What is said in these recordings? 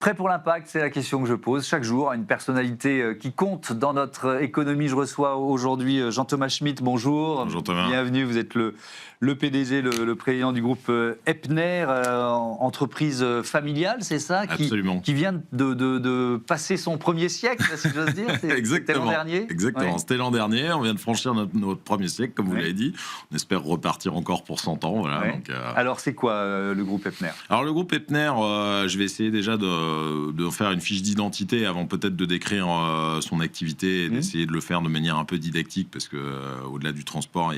Prêt pour l'impact, c'est la question que je pose chaque jour à une personnalité qui compte dans notre économie. Je reçois aujourd'hui Jean-Thomas Schmitt, bonjour. Bonjour Thomas. Bienvenue, vous êtes le PDG, le président du groupe Epner, entreprise familiale, c'est ça? Absolument. Qui vient de passer son premier siècle, si j'ose dire. C'était l'an dernier. Exactement, ouais. C'était l'an dernier, on vient de franchir notre premier siècle, comme vous l'avez dit. On espère repartir encore pour 100 ans. Voilà, ouais. Donc, alors c'est quoi le groupe Epner? Alors le groupe Epner, je vais essayer déjà de faire une fiche d'identité avant peut-être de décrire son activité et d'essayer de le faire de manière un peu didactique parce que au-delà du transport,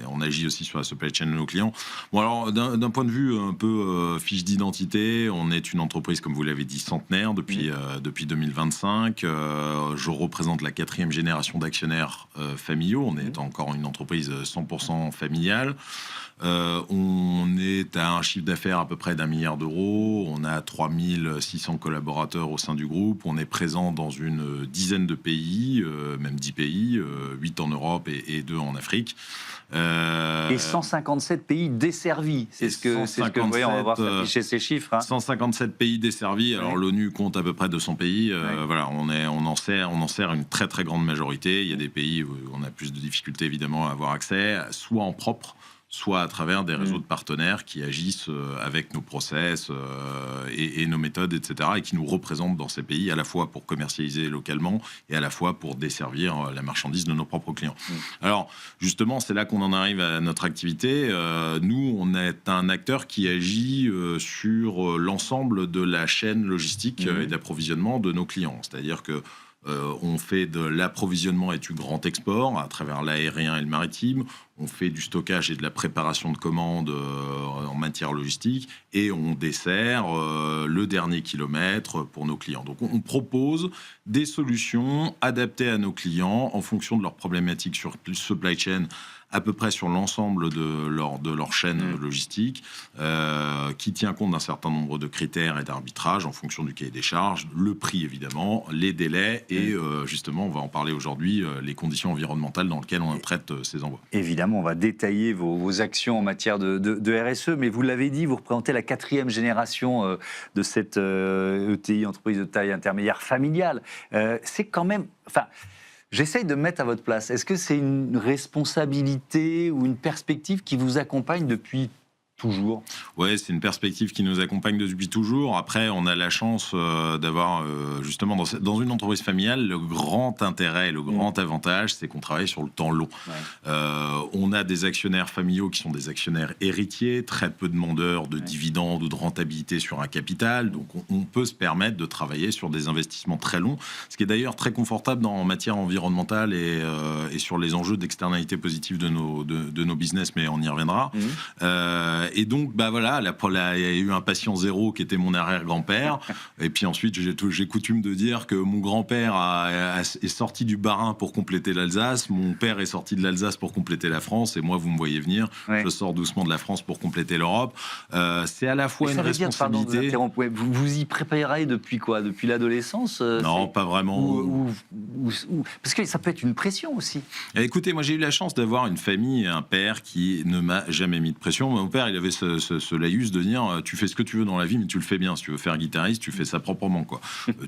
on agit aussi sur la supply chain de nos clients. Bon alors d'un point de vue un peu fiche d'identité, on est une entreprise comme vous l'avez dit centenaire depuis 2025. Je représente la 4e génération d'actionnaires familiaux. On est encore une entreprise 100% familiale. On est à un chiffre d'affaires à peu près d'1 milliard d'euros. On a 3600 collaborateurs au sein du groupe. On est présent dans une dizaine de pays, même 10 pays, 8 en Europe et 2 en Afrique. Et 157 pays desservis, c'est ce que vous voyez, on va voir s'afficher ces chiffres. Hein. 157 pays desservis, alors l'ONU compte à peu près 200 pays, voilà, on en sert une très très grande majorité. Il y a des pays où on a plus de difficultés évidemment à avoir accès, soit en propre, soit à travers des réseaux de partenaires qui agissent avec nos process et nos méthodes, etc., et qui nous représentent dans ces pays, à la fois pour commercialiser localement et à la fois pour desservir la marchandise de nos propres clients. Alors, justement, c'est là qu'on en arrive à notre activité. Nous, on est un acteur qui agit sur l'ensemble de la chaîne logistique et d'approvisionnement de nos clients. C'est-à-dire que on fait de l'approvisionnement et du grand export à travers l'aérien et le maritime. On fait du stockage et de la préparation de commandes en matière logistique et on dessert le dernier kilomètre pour nos clients. Donc on propose des solutions adaptées à nos clients en fonction de leurs problématiques sur supply chain, à peu près sur l'ensemble de leur chaîne logistique, qui tient compte d'un certain nombre de critères et d'arbitrages en fonction du cahier des charges, le prix évidemment, les délais et justement, on va en parler aujourd'hui, les conditions environnementales dans lesquelles on traite ces envois. Évidemment, on va détailler vos actions en matière de RSE, mais vous l'avez dit, vous représentez la 4e génération de cette ETI, entreprise de taille intermédiaire familiale. C'est quand même... J'essaye de me mettre à votre place. Est-ce que c'est une responsabilité ou une perspective qui vous accompagne depuis toujours? Oui, c'est une perspective qui nous accompagne depuis toujours. Après, on a la chance d'avoir, justement, dans une entreprise familiale, le grand intérêt, le grand avantage, c'est qu'on travaille sur le temps long. Ouais. On a des actionnaires familiaux qui sont des actionnaires héritiers, très peu demandeurs de dividendes ou de rentabilité sur un capital. Donc, on peut se permettre de travailler sur des investissements très longs, ce qui est d'ailleurs très confortable en matière environnementale et sur les enjeux d'externalité positive de nos business, mais on y reviendra. Et donc, bah voilà, il y a eu un patient zéro qui était mon arrière-grand-père. Et puis ensuite, j'ai coutume de dire que mon grand-père est sorti du Bas-Rhin pour compléter l'Alsace. Mon père est sorti de l'Alsace pour compléter la France. Et moi, vous me voyez venir, je sors doucement de la France pour compléter l'Europe. C'est à la fois une responsabilité. Vous y préparez depuis quoi? Depuis l'adolescence? Non, pas vraiment. Parce que ça peut être une pression aussi. Écoutez, moi, j'ai eu la chance d'avoir une famille et un père qui ne m'a jamais mis de pression. Mon père, il avait ce laïus de dire tu fais ce que tu veux dans la vie, mais tu le fais bien. Si tu veux faire guitariste, tu fais ça proprement, quoi.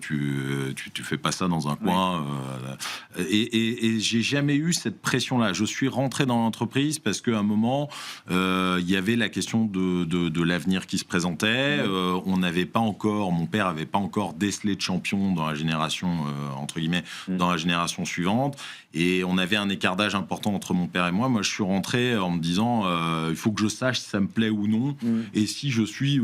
Tu fais pas ça dans un coin. Et j'ai jamais eu cette pression-là. Je suis rentré dans l'entreprise parce qu'à un moment, il y avait la question de l'avenir qui se présentait. On n'avait pas encore, mon père avait pas encore décelé de champion dans la génération entre guillemets, dans la génération suivante. Et on avait un écart d'âge important entre mon père et moi. Moi, je suis rentré en me disant il faut que je sache si ça me plaît ou non, et si je suis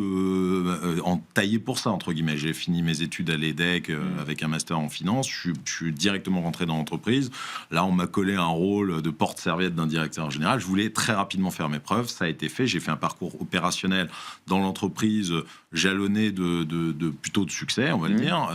taillé pour ça, entre guillemets. J'ai fini mes études à l'EDEC avec un master en finance. Je suis directement rentré dans l'entreprise. Là, on m'a collé un rôle de porte-serviette d'un directeur général. Je voulais très rapidement faire mes preuves. Ça a été fait. J'ai fait un parcours opérationnel dans l'entreprise jalonné plutôt de succès, on va le dire,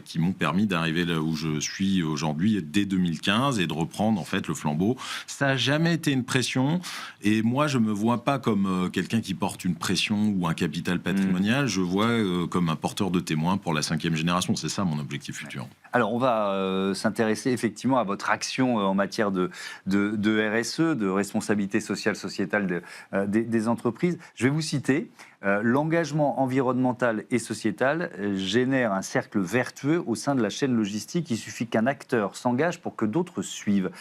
qui m'ont permis d'arriver là où je suis aujourd'hui dès 2015 et de reprendre en fait le flambeau. Ça n'a jamais été une pression et moi je me vois pas comme quelqu'un qui porte une pression ou un capital patrimonial, je vois comme un porteur de témoin pour la 5e génération. C'est ça mon objectif futur. Alors, on va s'intéresser effectivement à votre action en matière de RSE, de responsabilité sociale sociétale des entreprises. Je vais vous citer. L'engagement environnemental et sociétal génère un cercle vertueux au sein de la chaîne logistique. Il suffit qu'un acteur s'engage pour que d'autres suivent.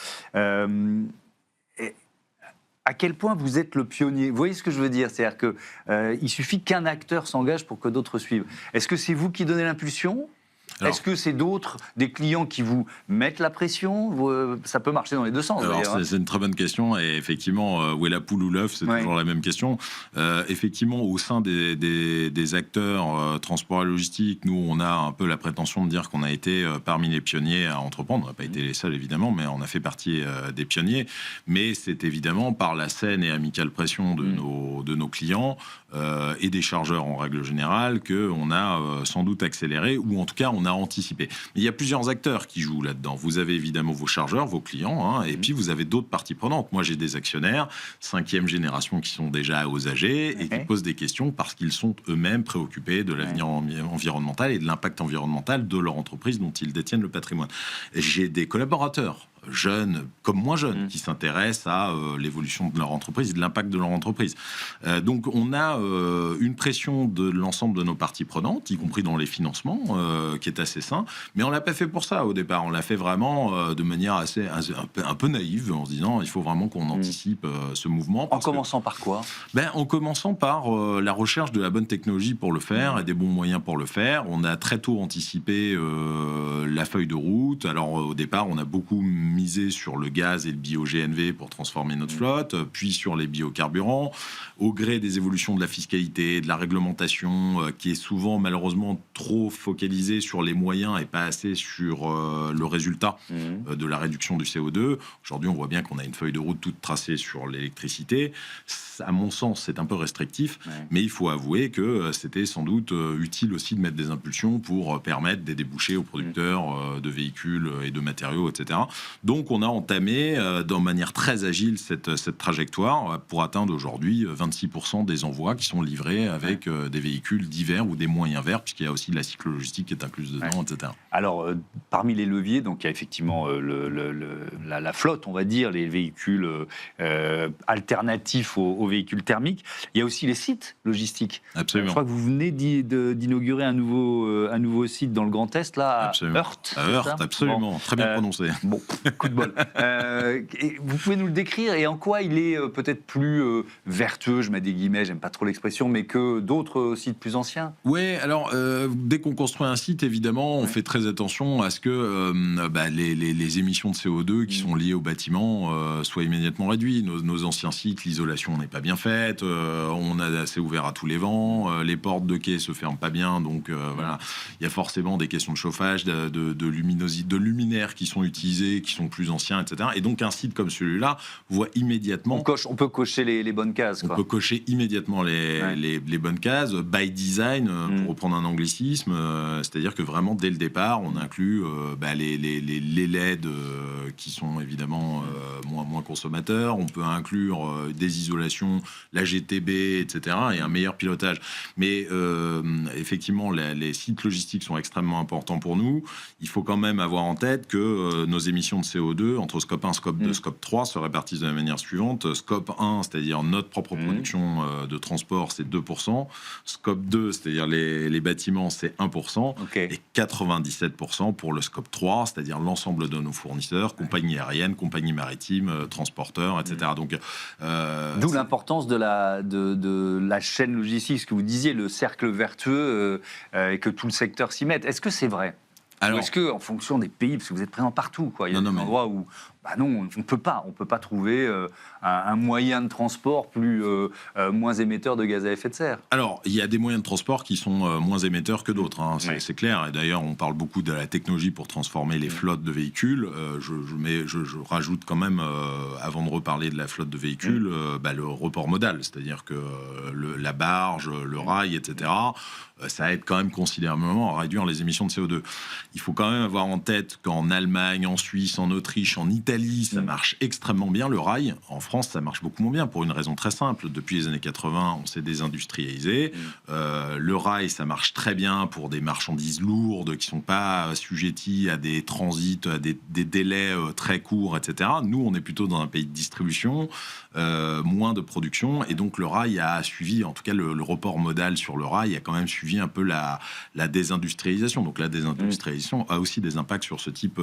À quel point vous êtes le pionnier? Vous voyez ce que je veux dire? C'est-à-dire qu'il suffit qu'un acteur s'engage pour que d'autres suivent. Est-ce que c'est vous qui donnez l'impulsion? Est-ce que c'est d'autres, des clients qui vous mettent la pression? Ça peut marcher dans les deux sens. C'est une très bonne question. Et effectivement, où est la poule ou l'œuf? C'est toujours la même question. Effectivement, au sein des acteurs transport et logistique, nous, on a un peu la prétention de dire qu'on a été parmi les pionniers à entreprendre. On n'a pas été les seuls, évidemment, mais on a fait partie des pionniers. Mais c'est évidemment par la saine et amicale pression de nos clients et des chargeurs en règle générale qu'on a sans doute accéléré, ou en tout cas, on a anticipé. Mais il y a plusieurs acteurs qui jouent là-dedans. Vous avez évidemment vos chargeurs, vos clients, et puis vous avez d'autres parties prenantes. Moi, j'ai des actionnaires, 5e génération, qui sont déjà aux âgés et qui posent des questions parce qu'ils sont eux-mêmes préoccupés de l'avenir environnemental et de l'impact environnemental de leur entreprise dont ils détiennent le patrimoine. J'ai des collaborateurs jeunes comme moins jeunes qui s'intéressent à l'évolution de leur entreprise et de l'impact de leur entreprise. Donc on a une pression de l'ensemble de nos parties prenantes, y compris dans les financements, qui est assez sain, mais on l'a pas fait pour ça au départ. On l'a fait vraiment de manière un peu naïve, en se disant il faut vraiment qu'on anticipe ce mouvement. En commençant par quoi? En commençant par la recherche de la bonne technologie pour le faire et des bons moyens pour le faire. On a très tôt anticipé la feuille de route. Alors au départ, on a beaucoup misé sur le gaz et le bio-GNV pour transformer notre flotte, puis sur les biocarburants, au gré des évolutions de la fiscalité, de la réglementation, qui est souvent malheureusement trop focalisée sur les moyens et pas assez sur le résultat de la réduction du CO2. Aujourd'hui, on voit bien qu'on a une feuille de route toute tracée sur l'électricité. À mon sens, c'est un peu restrictif, mais il faut avouer que c'était sans doute utile aussi de mettre des impulsions pour permettre des débouchés aux producteurs de véhicules et de matériaux, etc. Donc, on a entamé de manière très agile cette trajectoire pour atteindre aujourd'hui 26% des envois qui sont livrés avec des véhicules divers ou des moyens verts, puisqu'il y a aussi la cyclo-logistique qui est incluse dedans, etc. Alors, parmi les leviers, donc il y a effectivement la flotte, on va dire, les véhicules alternatifs aux véhicules thermiques. Il y a aussi les sites logistiques. Absolument. Je crois que vous venez d'inaugurer un nouveau site dans le Grand Est, là, à Heurt. À Heurt, absolument. Bon, très bien prononcé. Bon, coup de bol. Et vous pouvez nous le décrire et en quoi il est peut-être plus vertueux, je mets des guillemets, j'aime pas trop l'expression, mais que d'autres sites plus anciens? Oui, alors dès qu'on construit un site, évidemment, on fait très attention à ce que les émissions de CO2 qui sont liées au bâtiment soient immédiatement réduites. Nos anciens sites, l'isolation n'est pas bien faite, on a assez ouvert à tous les vents, les portes de quai se ferment pas bien, donc voilà, il y a forcément des questions de chauffage, de luminosité, de luminaires qui sont utilisés, qui sont plus anciens, etc. Et donc un site comme celui-là voit immédiatement... On peut cocher les bonnes cases. On peut cocher immédiatement les bonnes cases, by design, pour reprendre un anglicisme, c'est-à-dire que vraiment dès le départ, on inclut les LED qui sont évidemment moins consommateurs, on peut inclure des isolations, la GTB, etc. et un meilleur pilotage. Mais effectivement, les sites logistiques sont extrêmement importants pour nous. Il faut quand même avoir en tête que nos émissions de CO2, entre scope 1, scope 2, scope 3, se répartissent de la manière suivante. Scope 1, c'est-à-dire notre propre production de transport, c'est 2%. Scope 2, c'est-à-dire les bâtiments, c'est 1%. Et 97% pour le scope 3, c'est-à-dire l'ensemble de nos fournisseurs, compagnies aériennes, compagnies maritimes, transporteurs, etc. Donc, d'où l'importance de la chaîne logistique, ce que vous disiez, le cercle vertueux, et que tout le secteur s'y mette. Est-ce que c'est vrai? Ou est-ce que, en fonction des pays, parce que vous êtes présent partout, quoi, il y a des endroits où non, on peut pas trouver un moyen de transport moins émetteur de gaz à effet de serre. Alors, il y a des moyens de transport qui sont moins émetteurs que d'autres, c'est clair. Et d'ailleurs, on parle beaucoup de la technologie pour transformer les flottes de véhicules. Je rajoute quand même, avant de reparler de la flotte de véhicules, le report modal, c'est-à-dire que la barge, le rail, etc., ça aide quand même considérablement à réduire les émissions de CO2. Il faut quand même avoir en tête qu'en Allemagne, en Suisse, en Autriche, en Italie, Italie, ça marche extrêmement bien, le rail. En France, ça marche beaucoup moins bien, pour une raison très simple. Depuis les années 80, on s'est désindustrialisé. Le rail, ça marche très bien pour des marchandises lourdes qui ne sont pas assujetties à des transits, à des délais très courts, etc. Nous, on est plutôt dans un pays de distribution, moins de production, et donc le rail a suivi, en tout cas le report modal sur le rail a quand même suivi un peu la désindustrialisation. Donc la désindustrialisation a aussi des impacts sur ce type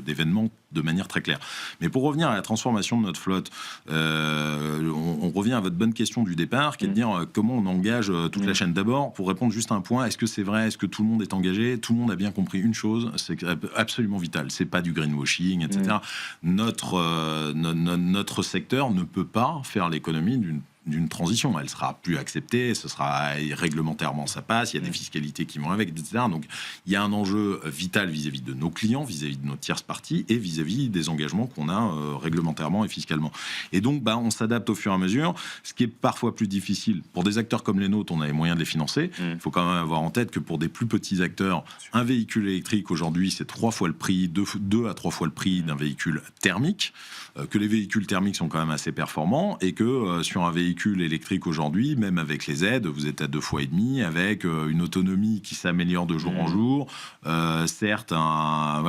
d'événements de manière très claire. Mais pour revenir à la transformation de notre flotte, on revient à votre bonne question du départ, qui est de dire comment on engage toute la chaîne. D'abord, pour répondre juste à un point, est-ce que c'est vrai, est-ce que tout le monde est engagé? Tout le monde a bien compris une chose, c'est absolument vital. C'est pas du greenwashing, etc. Notre secteur ne peut pas faire l'économie d'une transition. Elle sera plus acceptée, ce sera réglementairement, ça passe, il y a des fiscalités qui vont avec, etc. Donc il y a un enjeu vital vis-à-vis de nos clients, vis-à-vis de nos tierces parties et vis-à-vis des engagements qu'on a réglementairement et fiscalement. Et donc on s'adapte au fur et à mesure, ce qui est parfois plus difficile. Pour des acteurs comme les nôtres, on a les moyens de les financer. Il faut quand même avoir en tête que pour des plus petits acteurs, un véhicule électrique aujourd'hui, c'est 3 fois le prix, 2 à 3 fois le prix d'un véhicule thermique, que les véhicules thermiques sont quand même assez performants et que sur un véhicule électrique aujourd'hui, même avec les aides, vous êtes à 2 fois et demi, avec une autonomie qui s'améliore de jour en jour, certes un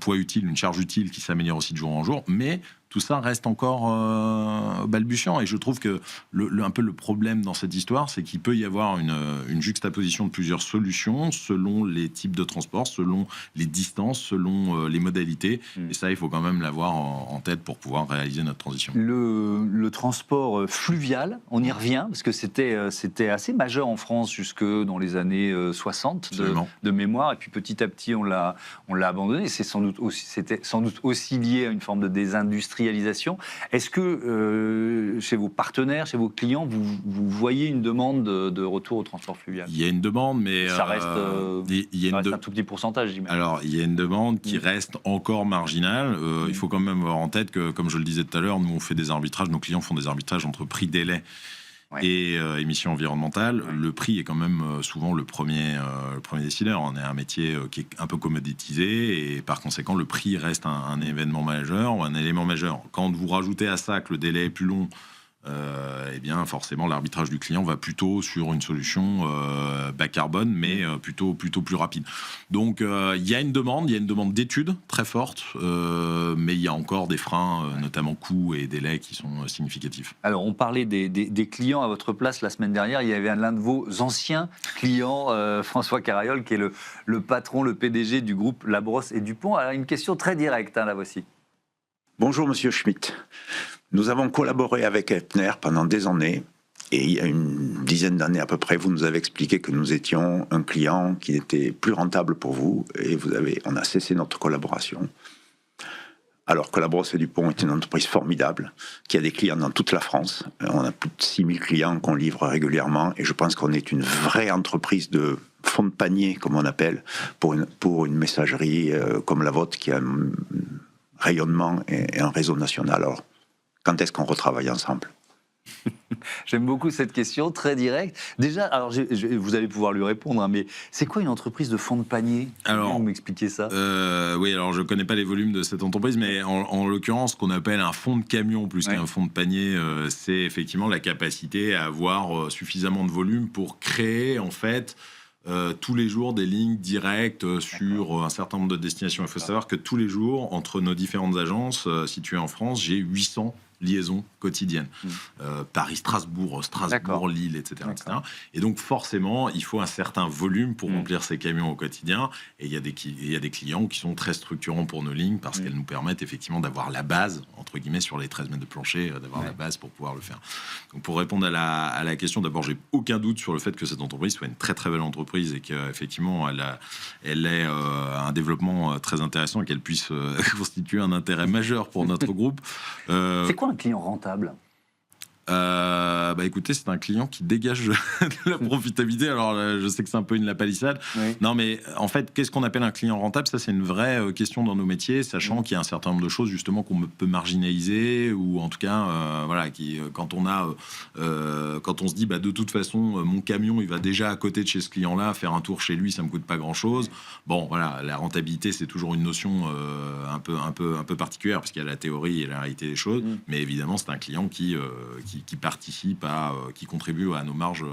poids utile, une charge utile qui s'améliore aussi de jour en jour, mais tout ça reste encore balbutiant. Et je trouve que un peu le problème dans cette histoire, c'est qu'il peut y avoir une juxtaposition de plusieurs solutions selon les types de transport, selon les distances, selon les modalités. Et ça, il faut quand même l'avoir en tête pour pouvoir réaliser notre transition. Le transport fluvial, on y revient, parce que c'était assez majeur en France jusque dans les années 60 de mémoire. Et puis petit à petit, on l'a abandonné. C'était sans doute aussi lié à une forme de désindustrialisation. Est-ce que chez vos partenaires, chez vos clients, vous voyez une demande de retour au transport fluvial? Il y a une demande, mais ça reste, un tout petit pourcentage, j'imagine. Alors, il y a une demande qui reste encore marginale. Il faut quand même avoir en tête que, comme je le disais tout à l'heure, nous on fait des arbitrages, nos clients font des arbitrages entre prix délai et émissions environnementales. Le prix est quand même souvent le premier décideur. On est un métier qui est un peu commoditisé et par conséquent le prix reste un événement majeur ou un élément majeur. Quand vous rajoutez à ça que le délai est plus long, eh bien forcément l'arbitrage du client va plutôt sur une solution bas carbone, mais plutôt plus rapide. Donc il y a une demande d'études très forte, mais il y a encore des freins, notamment coûts et délais, qui sont significatifs. Alors on parlait des clients à votre place la semaine dernière. Il y avait l'un de vos anciens clients, François Carayol, qui est le patron, le PDG du groupe Labrosse et Dupont. Alors une question très directe, la voici. Bonjour Monsieur Schmitt. Nous avons collaboré avec Epner pendant des années et il y a une dizaine d'années à peu près, vous nous avez expliqué que nous étions un client qui était plus rentable pour vous et on a cessé notre collaboration. Alors que Labrosse et Dupont est une entreprise formidable qui a des clients dans toute la France. On a plus de 6000 clients qu'on livre régulièrement et je pense qu'on est une vraie entreprise de fond de panier, comme on appelle, pour une messagerie comme la vôtre qui a un rayonnement et un réseau national. Alors, quand est-ce qu'on retravaille ensemble? J'aime beaucoup cette question, très directe. Déjà, alors vous allez pouvoir lui répondre, mais c'est quoi une entreprise de fond de panier? Alors, vous m'expliquez ça? Oui, alors je ne connais pas les volumes de cette entreprise, mais en l'occurrence, ce qu'on appelle un fond de camion plus qu'un fond de panier, c'est effectivement la capacité à avoir suffisamment de volume pour créer, en fait, tous les jours des lignes directes sur un certain nombre de destinations. Il faut savoir que tous les jours, entre nos différentes agences situées en France, j'ai 800 liaisons quotidiennes. Paris-Strasbourg, Strasbourg-Lille, etc., etc. Et donc forcément, il faut un certain volume pour remplir ces camions au quotidien. Et il y a des clients qui sont très structurants pour nos lignes parce qu'elles nous permettent effectivement d'avoir la base, entre guillemets, sur les 13 mètres de plancher, d'avoir la base pour pouvoir le faire. Donc pour répondre à la question, d'abord, j'ai aucun doute sur le fait que cette entreprise soit une très très belle entreprise et qu'effectivement, elle ait un développement très intéressant et qu'elle puisse constituer un intérêt majeur pour notre groupe. C'est quoi un client rentable? Écoutez, c'est un client qui dégage de la profitabilité. Alors, je sais que c'est un peu une lapalissade. Oui. Non, mais en fait, qu'est-ce qu'on appelle un client rentable? Ça, c'est une vraie question dans nos métiers, sachant qu'il y a un certain nombre de choses, justement, qu'on peut marginaliser, ou en tout cas, quand on se dit, de toute façon, mon camion, il va déjà à côté de chez ce client-là, faire un tour chez lui, ça me coûte pas grand-chose. Bon, voilà, la rentabilité, c'est toujours une notion un peu particulière, parce qu'il y a la théorie et la réalité des choses, mais évidemment, c'est un client qui participe qui contribue à nos marges,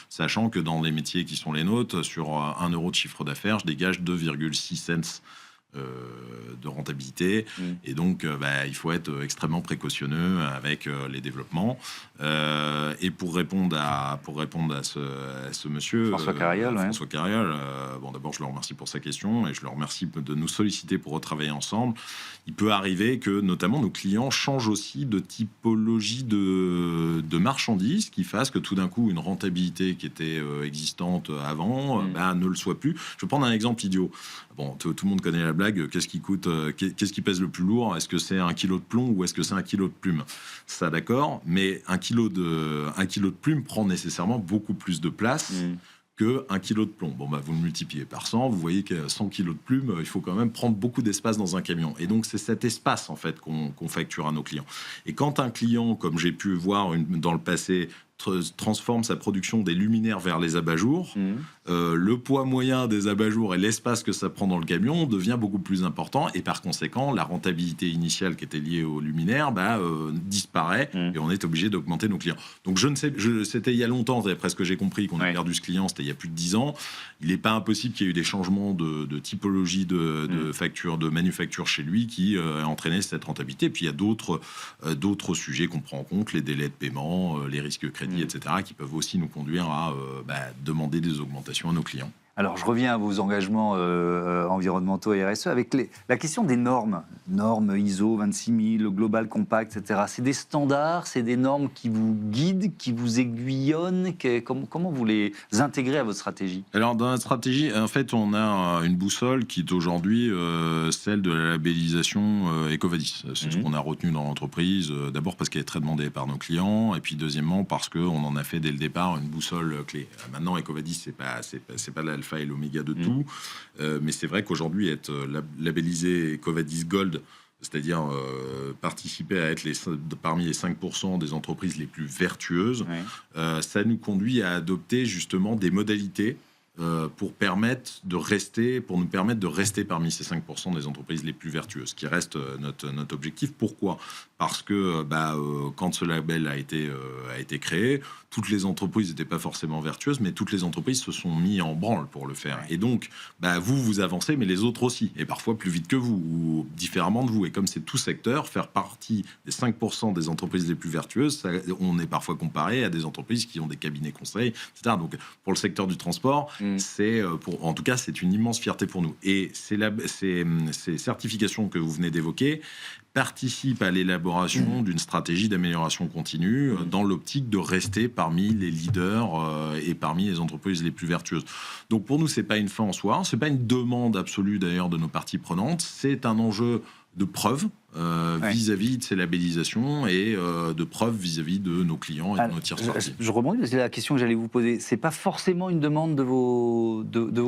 sachant que dans les métiers qui sont les nôtres, sur 1 euro de chiffre d'affaires, je dégage 2,6 cents de rentabilité, et donc il faut être extrêmement précautionneux avec les développements. Et pour répondre à ce monsieur François Carriol, d'abord je le remercie pour sa question et je le remercie de nous solliciter pour retravailler ensemble. Il peut arriver que notamment nos clients changent aussi de typologie de marchandises, qui fassent que tout d'un coup une rentabilité qui était existante avant ne le soit plus. Je vais prendre un exemple idiot. Bon, tout le monde connaît la blague. Qu'est-ce qui coûte, qu'est-ce qui pèse le plus lourd? Est-ce que c'est 1 kilo de plomb ou est-ce que c'est 1 kilo de plume? Ça, d'accord, mais 1 kilo de plume prend nécessairement beaucoup plus de place que 1 kilo de plomb. Bon, vous le multipliez par 100, vous voyez que 100 kilos de plume, il faut quand même prendre beaucoup d'espace dans un camion. Et donc, c'est cet espace, en fait, qu'on facture à nos clients. Et quand un client, comme j'ai pu voir dans le passé, transforme sa production des luminaires vers les abat-jours, le poids moyen des abat-jours et l'espace que ça prend dans le camion devient beaucoup plus important, et par conséquent la rentabilité initiale qui était liée aux luminaires disparaît, et on est obligé d'augmenter nos clients. Donc c'était il y a longtemps, d'après ce que j'ai compris, qu'on a perdu ce client, c'était il y a plus de 10 ans. Il n'est pas impossible qu'il y ait eu des changements de typologie de facture, de manufacture chez lui qui a entraîné cette rentabilité. Puis il y a d'autres sujets qu'on prend en compte, les délais de paiement, les risques crédits, etc., qui peuvent aussi nous conduire à demander des augmentations à nos clients. Alors, je reviens à vos engagements environnementaux et RSE avec la question des normes. Normes ISO 26000, Global Compact, etc. C'est des standards, c'est des normes qui vous guident, qui vous aiguillonnent. Comment vous les intégrez à votre stratégie? Alors, dans notre stratégie, en fait, on a une boussole qui est aujourd'hui celle de la labellisation EcoVadis. C'est ce qu'on a retenu dans l'entreprise. D'abord parce qu'elle est très demandée par nos clients, et puis deuxièmement parce qu'on en a fait dès le départ une boussole clé. Maintenant, EcoVadis, c'est pas l'alpha et l'oméga de tout, mais c'est vrai qu'aujourd'hui être labellisé EcoVadis Gold, c'est-à-dire participer à être parmi les 5% des entreprises les plus vertueuses, ça nous conduit à adopter justement des modalités pour nous permettre de rester parmi ces 5% des entreprises les plus vertueuses, qui reste notre objectif. Pourquoi? Parce que quand ce label a été créé, toutes les entreprises n'étaient pas forcément vertueuses, mais toutes les entreprises se sont mis en branle pour le faire. Et donc, vous avancez, mais les autres aussi, et parfois plus vite que vous, ou différemment de vous. Et comme c'est tout secteur, faire partie des 5% des entreprises les plus vertueuses, on est parfois comparé à des entreprises qui ont des cabinets conseils, etc. Donc, pour le secteur du transport, en tout cas, c'est une immense fierté pour nous. Et ces certifications que vous venez d'évoquer participent à l'élaboration d'une stratégie d'amélioration continue dans l'optique de rester parmi les leaders et parmi les entreprises les plus vertueuses. Donc pour nous, c'est pas une fin en soi, c'est pas une demande absolue d'ailleurs de nos parties prenantes, c'est un enjeu de preuve vis-à-vis de ces labellisations et de preuve vis-à-vis de nos clients et de nos tiers sortis. Je rebondis, c'est la question que j'allais vous poser. C'est pas forcément une demande de vos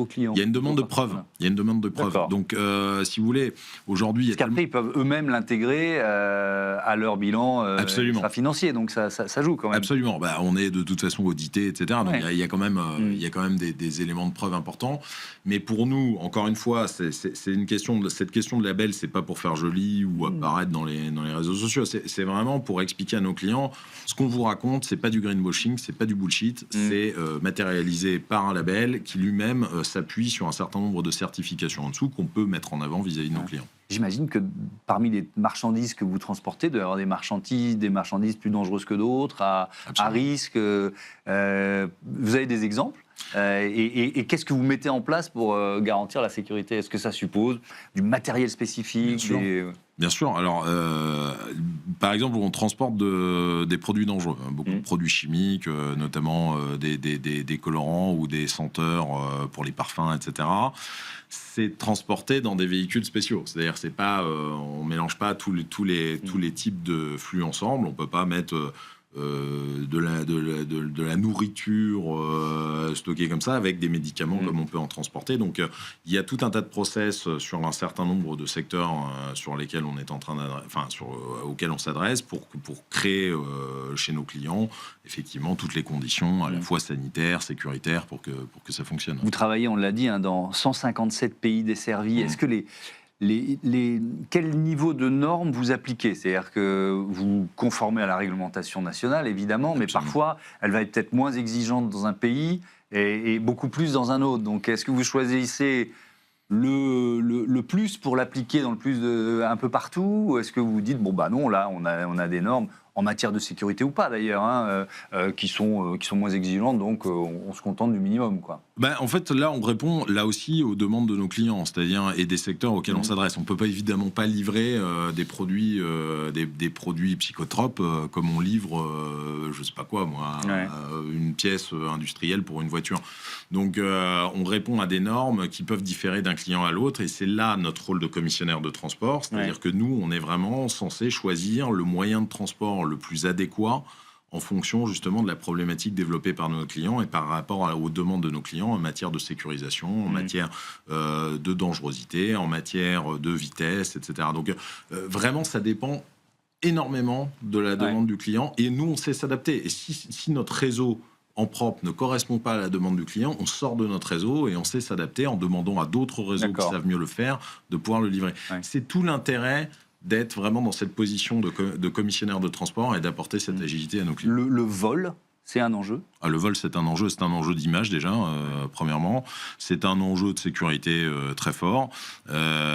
clients. Il y a une demande de preuve. Il y a une demande de preuve. Donc, si vous voulez, aujourd'hui... Parce qu'après, ils peuvent eux-mêmes l'intégrer à leur bilan extra-financier. Donc, ça joue quand même. Absolument. On est de toute façon audité, etc. Donc, il y a quand même, des éléments de preuve importants. Mais pour nous, encore une fois, c'est une question... Cette question de label, c'est pas pour faire joli ou apparaître dans les réseaux sociaux. C'est vraiment pour expliquer à nos clients ce qu'on vous raconte, c'est pas du greenwashing, c'est pas du bullshit, c'est matérialisé par un label qui lui-même s'appuie sur un certain nombre de certifications en dessous qu'on peut mettre en avant vis-à-vis de nos clients. J'imagine que parmi les marchandises que vous transportez, il doit y avoir des marchandises plus dangereuses que d'autres, à risque. Vous avez des exemples? Et qu'est-ce que vous mettez en place pour garantir la sécurité? Est-ce que ça suppose du matériel spécifique? Bien sûr. Alors, par exemple, on transporte des produits dangereux, beaucoup de produits chimiques, notamment des colorants ou des senteurs pour les parfums, etc. C'est transporté dans des véhicules spéciaux. C'est-à-dire, on mélange pas tous les types de flux ensemble. On peut pas mettre de la nourriture stockée comme ça, avec des médicaments comme on peut en transporter. Donc il y a tout un tas de process sur un certain nombre de secteurs sur lesquels on est en train auxquels on s'adresse pour créer chez nos clients effectivement toutes les conditions à la fois sanitaires, sécuritaires pour que ça fonctionne. Vous travaillez, on l'a dit, dans 157 pays desservis. Est-ce que quel niveau de normes vous appliquez? C'est-à-dire que vous conformez à la réglementation nationale, évidemment, mais parfois, elle va être peut-être moins exigeante dans un pays et beaucoup plus dans un autre. Donc, est-ce que vous choisissez le plus pour l'appliquer dans un peu partout? Ou est-ce que vous vous dites, non, là, on a des normes en matière de sécurité ou pas d'ailleurs, qui sont moins exigeantes, donc on se contente du minimum, quoi. En fait, là, on répond là aussi aux demandes de nos clients, c'est-à-dire et des secteurs auxquels on s'adresse. On peut évidemment pas livrer des produits psychotropes comme on livre, je sais pas quoi, moi, une pièce industrielle pour une voiture. Donc, on répond à des normes qui peuvent différer d'un client à l'autre, et c'est là notre rôle de commissionnaire de transport, c'est-à-dire que nous, on est vraiment censé choisir le moyen de transport le plus adéquat en fonction justement de la problématique développée par nos clients et par rapport aux demandes de nos clients en matière de sécurisation, en matière de dangerosité, en matière de vitesse, etc. Donc vraiment, ça dépend énormément de la demande du client, et nous, on sait s'adapter. Et si notre réseau en propre ne correspond pas à la demande du client, on sort de notre réseau et on sait s'adapter en demandant à d'autres réseaux qui savent mieux le faire de pouvoir le livrer. C'est tout l'intérêt d'être vraiment dans cette position de commissionnaire de transport et d'apporter cette agilité à nos clients. Le vol, c'est un enjeu? Le vol, c'est un enjeu d'image déjà, premièrement. C'est un enjeu de sécurité très fort.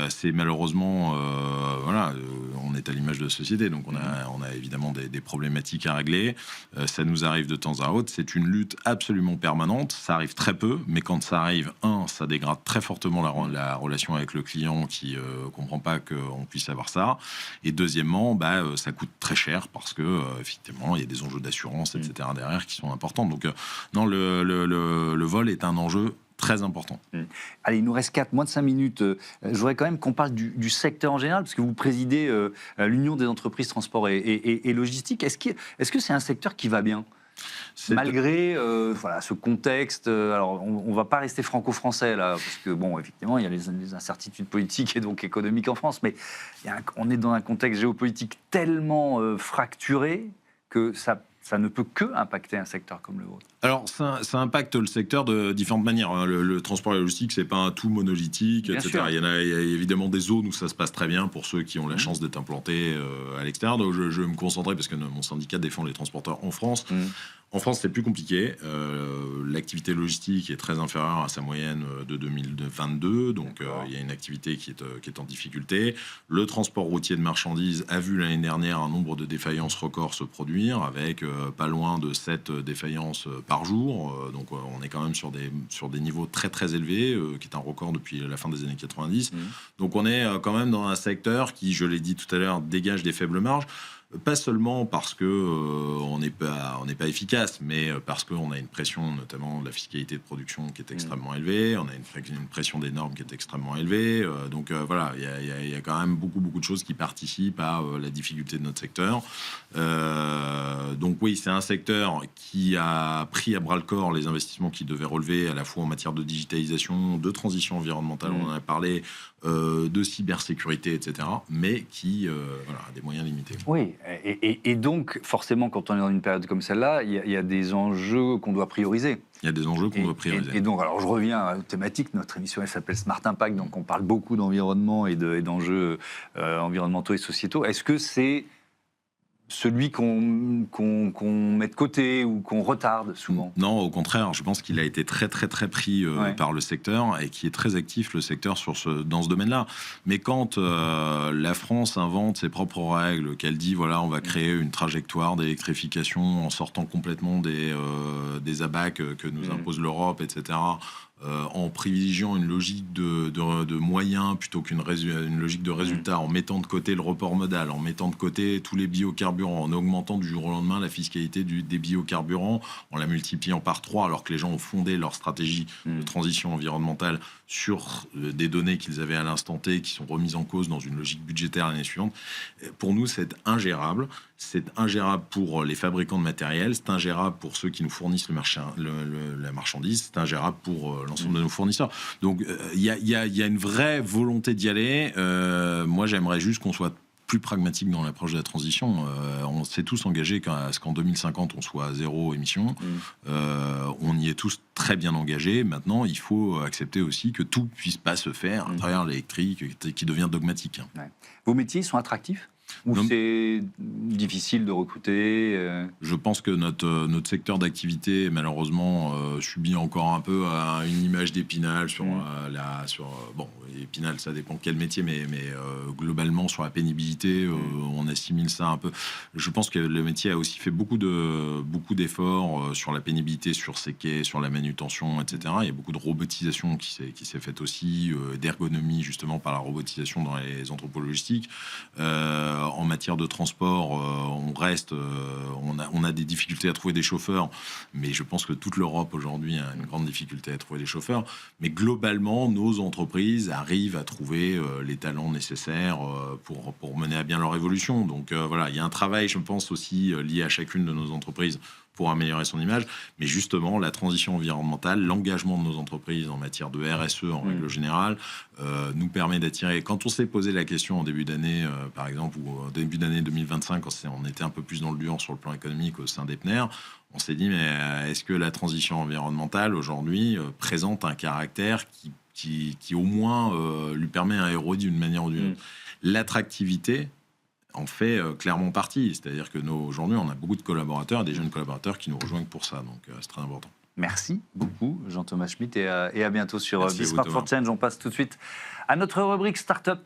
C'est malheureusement, on est à l'image de la société, donc on a évidemment des problématiques à régler. Ça nous arrive de temps à autre. C'est une lutte absolument permanente. Ça arrive très peu, mais quand ça arrive, ça dégrade très fortement la relation avec le client qui comprend pas qu'on puisse avoir ça. Et deuxièmement, ça coûte très cher parce que effectivement, il y a des enjeux d'assurance, etc. derrière qui sont importants. Donc, non, le vol est un enjeu très important. Allez, il nous reste moins de 5 minutes. Je voudrais quand même qu'on parle du secteur en général, parce que vous présidez l'Union des entreprises transport et logistique. Est-ce que c'est un secteur qui va bien malgré ce contexte? Alors, on ne va pas rester franco-français, là, parce que, effectivement, il y a les incertitudes politiques et donc économiques en France, mais on est dans un contexte géopolitique tellement fracturé que ça ne peut que impacter un secteur comme le vôtre. Alors, ça impacte le secteur de différentes manières. Le transport et la logistique, c'est pas un tout monolithique, etc. Il y a évidemment des zones où ça se passe très bien pour ceux qui ont la chance d'être implantés à l'extérieur. Donc, je vais me concentrer parce que mon syndicat défend les transporteurs en France. En France, c'est plus compliqué. L'activité logistique est très inférieure à sa moyenne de 2022. Donc, il y a une activité qui est en difficulté. Le transport routier de marchandises a vu l'année dernière un nombre de défaillances records se produire, avec pas loin de 7 défaillances par jour. Donc, on est quand même sur des niveaux très, très élevés, qui est un record depuis la fin des années 90. Donc, on est quand même dans un secteur qui, je l'ai dit tout à l'heure, dégage des faibles marges. Pas seulement parce que on n'est pas efficace, mais parce qu'on a une pression, notamment de la fiscalité de production, qui est extrêmement élevée. On a une pression des normes qui est extrêmement élevée. Donc voilà, il y a quand même beaucoup de choses qui participent à la difficulté de notre secteur. Donc oui, c'est un secteur qui a pris à bras le corps les investissements qu'il devait relever, à la fois en matière de digitalisation, de transition environnementale, on en a parlé, de cybersécurité, etc., mais qui a des moyens limités. Oui, et donc, forcément, quand on est dans une période comme celle-là, il y a des enjeux qu'on doit prioriser. Il y a des enjeux qu'on doit prioriser. Et donc, alors je reviens à la thématique, notre émission elle s'appelle Smart Impact, donc on parle beaucoup d'environnement et d'enjeux environnementaux et sociétaux. Est-ce que c'est celui qu'on met de côté ou qu'on retarde souvent? Non, au contraire, je pense qu'il a été très très très pris par le secteur, et qui est très actif, le secteur, dans ce domaine-là. Mais quand la France invente ses propres règles, qu'elle dit voilà, on va créer une trajectoire d'électrification en sortant complètement des abacs que nous impose l'Europe, etc., en privilégiant une logique de moyens plutôt qu'une logique de résultat, en mettant de côté le report modal, en mettant de côté tous les biocarburants, en augmentant du jour au lendemain la fiscalité des biocarburants, en la multipliant par 3, alors que les gens ont fondé leur stratégie de transition environnementale sur des données qu'ils avaient à l'instant T, qui sont remises en cause dans une logique budgétaire l'année suivante. Pour nous, c'est ingérable. C'est ingérable pour les fabricants de matériel, c'est ingérable pour ceux qui nous fournissent la marchandise, c'est ingérable pour l'ensemble de nos fournisseurs. Donc, il y a une vraie volonté d'y aller. Moi, j'aimerais juste qu'on soit plus pragmatique dans l'approche de la transition. On s'est tous engagés à ce qu'en 2050, on soit à zéro émission. On y est tous très bien engagés. Maintenant, il faut accepter aussi que tout puisse pas se faire à travers l'électrique, qui devient dogmatique. Ouais. Vos métiers sont attractifs ? Ou c'est difficile de recruter Je pense que notre secteur d'activité, malheureusement, subit encore un peu une image d'Épinal bon, Épinal, ça dépend quel métier, mais globalement, sur la pénibilité, on assimile ça un peu. Je pense que le métier a aussi fait beaucoup d'efforts sur la pénibilité, sur ses quais, sur la manutention, etc. Il y a beaucoup de robotisation qui s'est faite aussi, d'ergonomie, justement, par la robotisation dans les entrepôts logistiques. En matière de transport, on a des difficultés à trouver des chauffeurs, mais je pense que toute l'Europe aujourd'hui a une grande difficulté à trouver des chauffeurs. Mais globalement, nos entreprises arrivent à trouver les talents nécessaires pour mener à bien leur évolution. Donc voilà, il y a un travail, je pense, aussi lié à chacune de nos entreprises pour améliorer son image, mais justement la transition environnementale, l'engagement de nos entreprises en matière de RSE en règle générale, nous permet d'attirer. Quand on s'est posé la question en début d'année, par exemple, ou au début d'année 2025, quand on était un peu plus dans le dur sur le plan économique au sein d'Epner, on s'est dit, mais est-ce que la transition environnementale aujourd'hui présente un caractère qui au moins lui permet un héros d'une manière ou d'une autre. L'attractivité en fait clairement partie. C'est-à-dire que aujourd'hui, on a beaucoup de collaborateurs, des jeunes collaborateurs qui nous rejoignent pour ça. Donc, c'est très important. Merci beaucoup, Jean-Thomas Schmitt, et à bientôt sur Merci Be Smart for Change. On passe tout de suite à notre rubrique Startup